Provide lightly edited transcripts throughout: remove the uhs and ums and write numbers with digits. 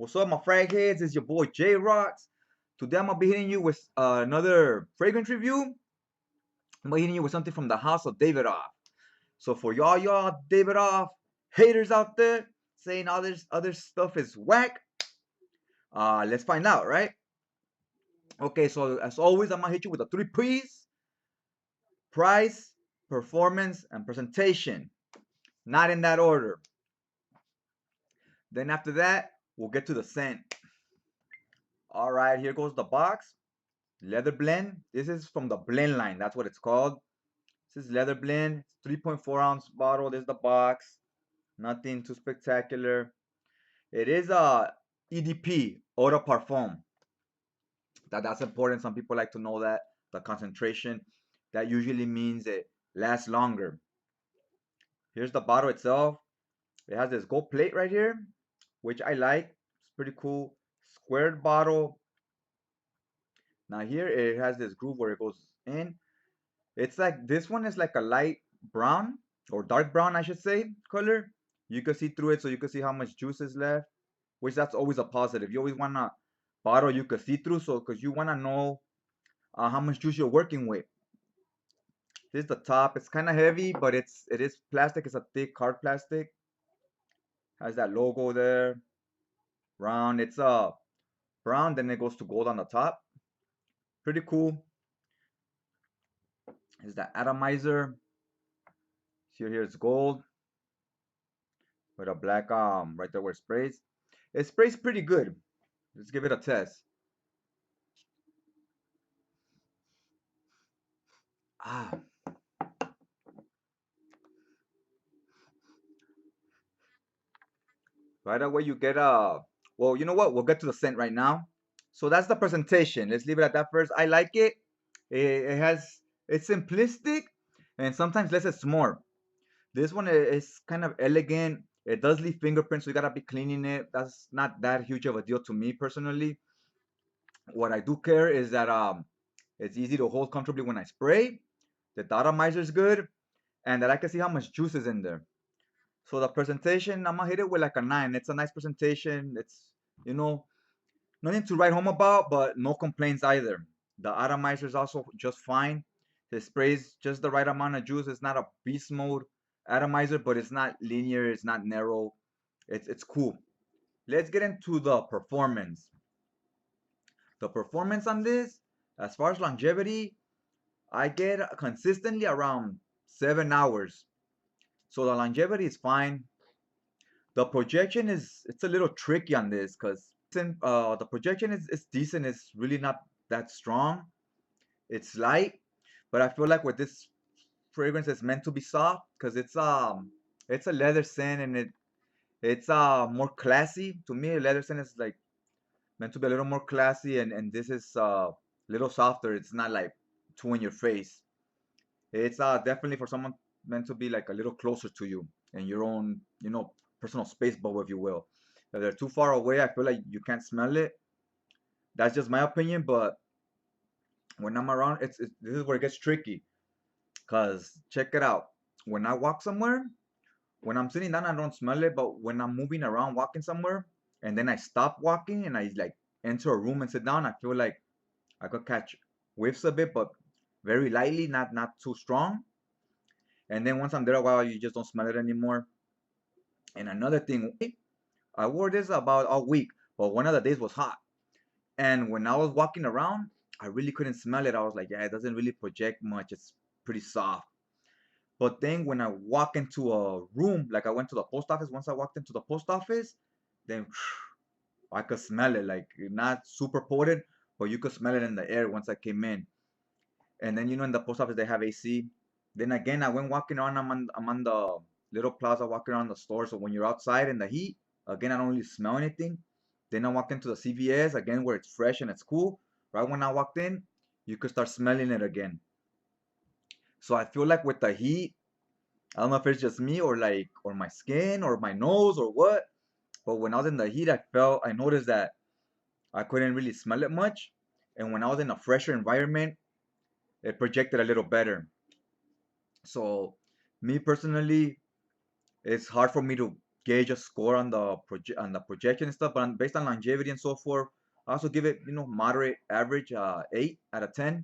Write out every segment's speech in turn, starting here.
What's up, my frag heads? It's your boy J Rocks. Today I'm gonna be hitting you with another fragrance review. I'm gonna be hitting you with something from the house of DavidOff. So for y'all DavidOff haters out there saying all this other stuff is whack, let's find out, right? Okay, so as always, I'm gonna hit you with the three P's: price, performance, and presentation. Not in that order. Then after that, we'll get to the scent. All right, here goes the box. Leather blend. This is from the blend line. That's what it's called. This is leather blend. 3.4 ounce bottle. There's the box. Nothing too spectacular. It is a EDP, eau de parfum. That's important. Some people like to know that the concentration. That usually means it lasts longer. Here's the bottle itself. It has this gold plate right here, which I like. It's pretty cool. Squared bottle. Now here it has this groove where it goes in. It's like this one is like a light brown or dark brown, I should say, color. You can see through it, so you can see how much juice is left, which that's always a positive. You always want a bottle you can see through, so because you want to know how much juice you're working with. This is the top. It's kind of heavy, but it is plastic. It's a thick hard plastic. Has that logo there. Brown. It's brown, then it goes to gold on the top. Pretty cool. Is that atomizer? See here, it's gold with a black right there where it sprays. It sprays pretty good. Let's give it a test. Ah, right away you get well, you know what? We'll get to the scent right now. So that's the presentation. Let's leave it at that first. I like it. It has it's simplistic and sometimes less is more. This one is kind of elegant. It does leave fingerprints, so you gotta be cleaning it. That's not that huge of a deal to me personally. What I do care is that it's easy to hold comfortably when I spray. The atomizer is good, and that I can see how much juice is in there. So the presentation, I'm gonna hit it with like a 9. It's a nice presentation. It's you know nothing to write home about, but no complaints either. The atomizer is also just fine. It sprays just the right amount of juice. It's not a beast mode atomizer, but it's not linear. It's not narrow. It's cool. Let's get into the performance. The performance on this, as far as longevity, I get consistently around 7 hours. So the longevity is fine. The projection is it's a little tricky on this because the projection is decent. It's really not that strong. It's light, but I feel like with this fragrance, it's meant to be soft because it's a leather scent and it's more classy. To me, a leather scent is like meant to be a little more classy, and this is a little softer. It's not like too in your face. It's definitely for someone meant to be like a little closer to you in your own, personal space bubble, if you will. If they're too far away, I feel like you can't smell it. That's just my opinion, but when I'm around, this is where it gets tricky. Cause check it out. When I walk somewhere, when I'm sitting down, I don't smell it, but when I'm moving around, walking somewhere, and then I stop walking and I like enter a room and sit down, I feel like I could catch whiffs of it, but very lightly, not too strong. And then once I'm there a while, you just don't smell it anymore. And another thing, I wore this about all week, but one of the days was hot. And when I was walking around, I really couldn't smell it. I was like, yeah, it doesn't really project much. It's pretty soft. But then when I walk into a room, like I went to the post office, once I walked into the post office, then I could smell it. Like not super potent, but you could smell it in the air once I came in. And then in the post office they have AC. Then again, I went walking around. I'm on the little plaza walking around the store. So when you're outside in the heat, again I don't really smell anything. Then I walked into the CVS again where it's fresh and it's cool. Right when I walked in, you could start smelling it again. So I feel like with the heat, I don't know if it's just me or my skin or my nose or what. But when I was in the heat, I noticed that I couldn't really smell it much. And when I was in a fresher environment, it projected a little better. So me personally, it's hard for me to gauge a score on the projection and stuff, but based on longevity and so forth, I also give it, moderate average, 8 out of 10.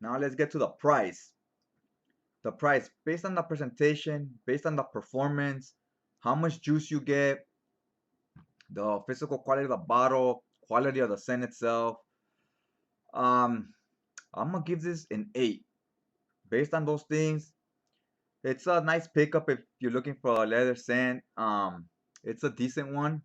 Now let's get to the price. The price based on the presentation, based on the performance, how much juice you get, the physical quality of the bottle, quality of the scent itself. Um, I'm gonna give this an 8. Based on those things, it's a nice pickup if you're looking for a leather scent. It's a decent one,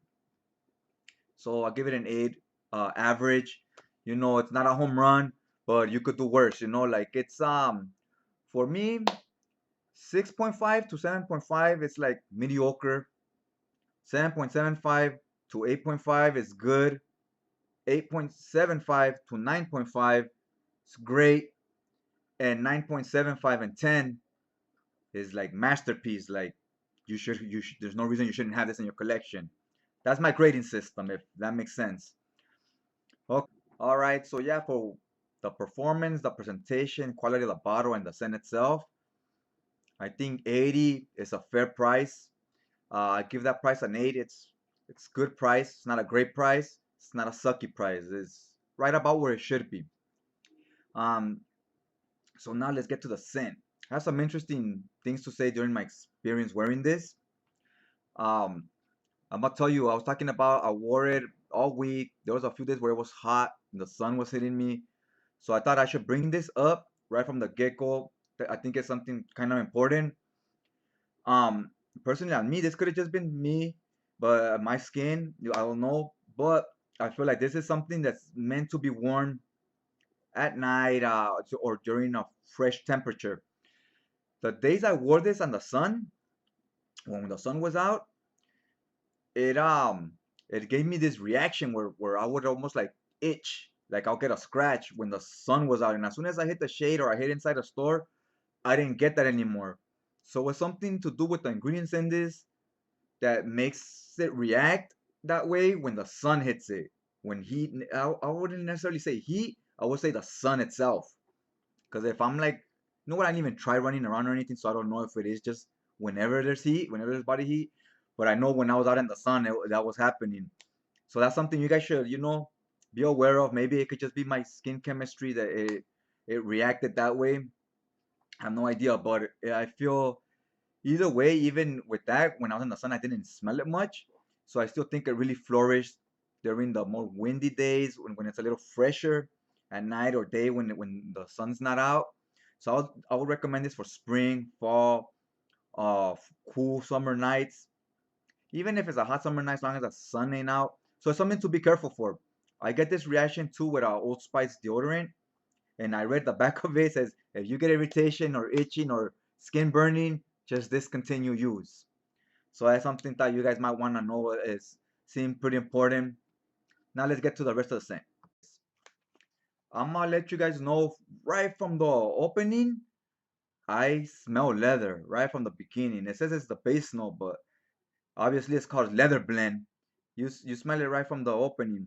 so I'll give it an 8. Average. It's not a home run, but you could do worse. Like it's for me 6.5 to 7.5. It's like mediocre. 7.75 to 8.5 is good. 8.75 to 9.5 is great, and 9.75 and 10 is like masterpiece. Like you should. There's no reason you shouldn't have this in your collection. That's my grading system, if that makes sense. Okay. All right. So yeah, for the performance, the presentation, quality of the bottle, and the scent itself, I think 80 is a fair price. I give that price an 8. It's good price. It's not a great price. It's not a sucky price. It's right about where it should be. Um, so now let's get to the scent. I have some interesting things to say during my experience wearing this. Um, I'm gonna tell you, I was talking about I wore it all week. There was a few days where it was hot and the sun was hitting me. So I thought I should bring this up right from the get-go. I think it's something kind of important. Um, Personally, on me, this could have just been me, but my skin, I don't know. But I feel like this is something that's meant to be worn at night, or during a fresh temperature. The days I wore this on the sun, when the sun was out, it um it gave me this reaction where I would almost like itch, like I'll get a scratch when the sun was out, and as soon as I hit the shade or I hit inside a store, I didn't get that anymore. So it's something to do with the ingredients in this that makes it react that way when the sun hits it. When heat, I wouldn't necessarily say heat, I would say the sun itself. Because if I'm like, I didn't even try running around or anything, so I don't know if it is just whenever there's heat, whenever there's body heat. But I know when I was out in the sun, that was happening. So that's something you guys should, be aware of. Maybe it could just be my skin chemistry that it reacted that way. I have no idea, but I feel either way, even with that, when I was in the sun, I didn't smell it much. So I still think it really flourished during the more windy days when it's a little fresher at night or day when the sun's not out. So I would recommend this for spring, fall, cool summer nights. Even if it's a hot summer night, as long as the sun ain't out. So it's something to be careful for. I get this reaction too with Old Spice deodorant, and I read the back of it says if you get irritation or itching or skin burning, just discontinue use. So that's something that you guys might want to know. Is seem pretty important. Now let's get to the rest of the scent. I'm gonna let you guys know right from the opening. I smell leather right from the beginning. It says it's the base note, but obviously it's called leather blend. You smell it right from the opening,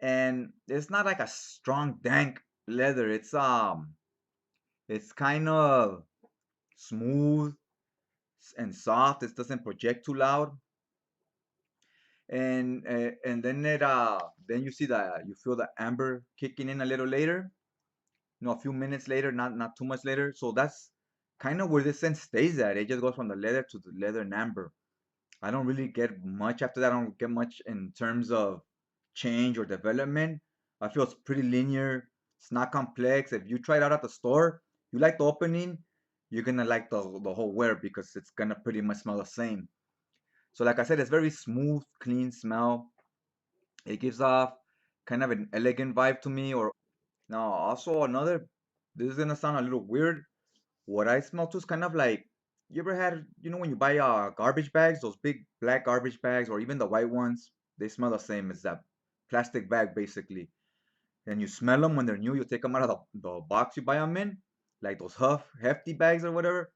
and it's not like a strong dank leather. It's kind of smooth and soft. It doesn't project too loud, and then you see that you feel the amber kicking in a little later. A few minutes later, not too much later. So that's kind of where this scent stays at. It just goes from the leather to the leather and amber. I don't really get much after that. I don't get much in terms of change or development. I feel it's pretty linear. It's not complex. If you try it out at the store, you like the opening, you're gonna like the whole wear because it's gonna pretty much smell the same. So like I said, it's very smooth, clean smell. It gives off kind of an elegant vibe to me. Or now also another. This is gonna sound a little weird. What I smell too is kind of like, you ever had, when you buy garbage bags, those big black garbage bags, or even the white ones, they smell the same. It's that plastic bag basically. And you smell them when they're new. You take them out of the box you buy them in, like those hefty bags or whatever.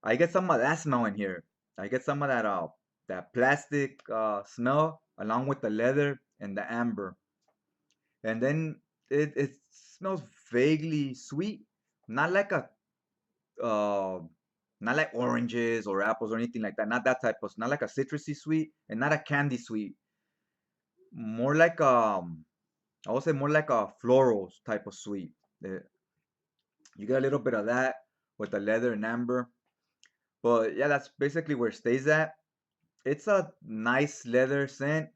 I get some of that smell in here. I get some of that plastic smell along with the leather and the amber. And then it smells vaguely sweet, not like a uh, not like oranges or apples or anything like that. Not that type of, not like a citrusy sweet and not a candy sweet. More like I would say more like a floral type of sweet. Uh, You get a little bit of that with the leather and amber. But yeah, that's basically where it stays at. It's a nice leather scent.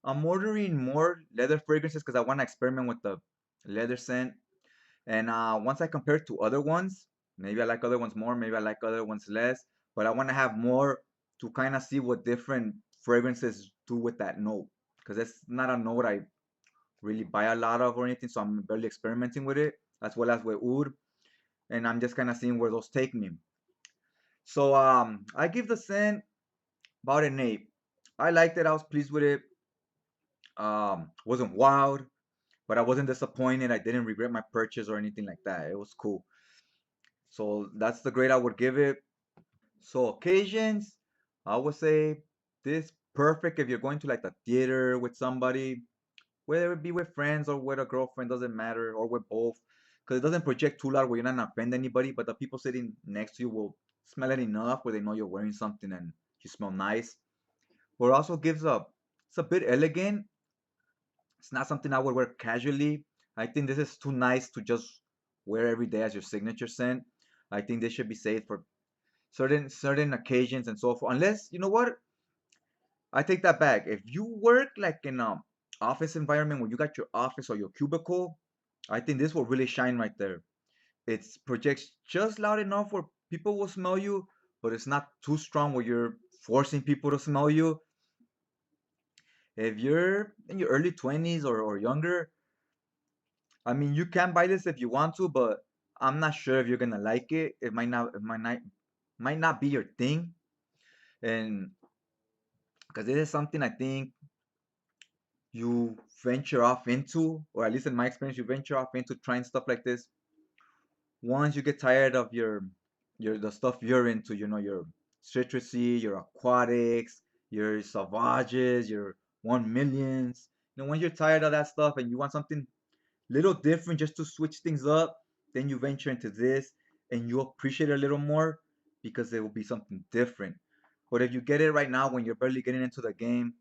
I'm ordering more leather fragrances because I want to experiment with the leather scent. And once I compare it to other ones, maybe I like other ones more, maybe I like other ones less. But I want to have more to kind of see what different fragrances do with that note. Because it's not a note I really buy a lot of or anything, so I'm barely experimenting with it, as well as with oud. And I'm just kind of seeing where those take me. So I give the scent about an 8. I liked it. I was pleased with it. Wasn't wild, but I wasn't disappointed. I didn't regret my purchase or anything like that. It was cool. So that's the grade I would give it. So occasions, I would say this perfect if you're going to like the theater with somebody, whether it be with friends or with a girlfriend, doesn't matter, or with both, because it doesn't project too loud where you're not gonna offend anybody, but the people sitting next to you will smell it enough where they know you're wearing something and you smell nice. But it also gives a, it's a bit elegant. It's not something I would wear casually. I think this is too nice to just wear every day as your signature scent. I think this should be saved for certain occasions and so forth. Unless, you know what? I take that back. If you work like in a office environment where you got your office or your cubicle, I think this will really shine right there. It projects just loud enough where people will smell you, but it's not too strong where you're forcing people to smell you. If you're in your early 20s or younger, I mean, you can buy this if you want to, but I'm not sure if you're gonna like it. It might not be your thing, and because this is something I think you venture off into, or at least in my experience, you venture off into trying stuff like this. Once you get tired of your the stuff you're into, your citrusy, your aquatics, your sauvages, your 1 millions. When you're tired of that stuff and you want something little different just to switch things up, then you venture into this and you appreciate it a little more because it will be something different. But if you get it right now when you're barely getting into the game,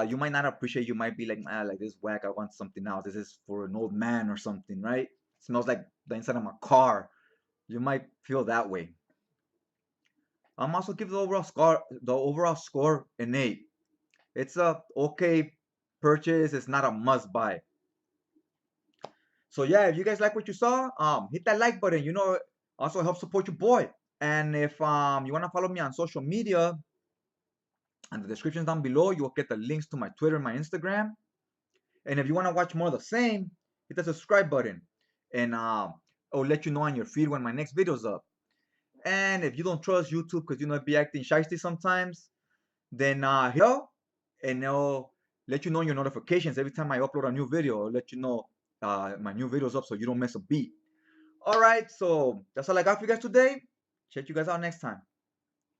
you might not appreciate. You might be like, like this whack. I want something else. This is for an old man or something, right? Smells like the inside of my car. You might feel that way. I'm also give the overall score an 8. It's a okay purchase. It's not a must buy. So yeah, if you guys like what you saw, hit that like button. Also help support your boy. And if you want to follow me on social media, and the descriptions down below, you will get the links to my Twitter and my Instagram. And if you want to watch more of the same, hit the subscribe button, and it'll let you know on your feed when my next video's up. And if you don't trust YouTube because it be acting shysty sometimes, then hit and it'll let you know your notifications every time I upload a new video. It'll let you know my new video's up so you don't miss a beat. All right, so that's all I got for you guys today. Check you guys out next time.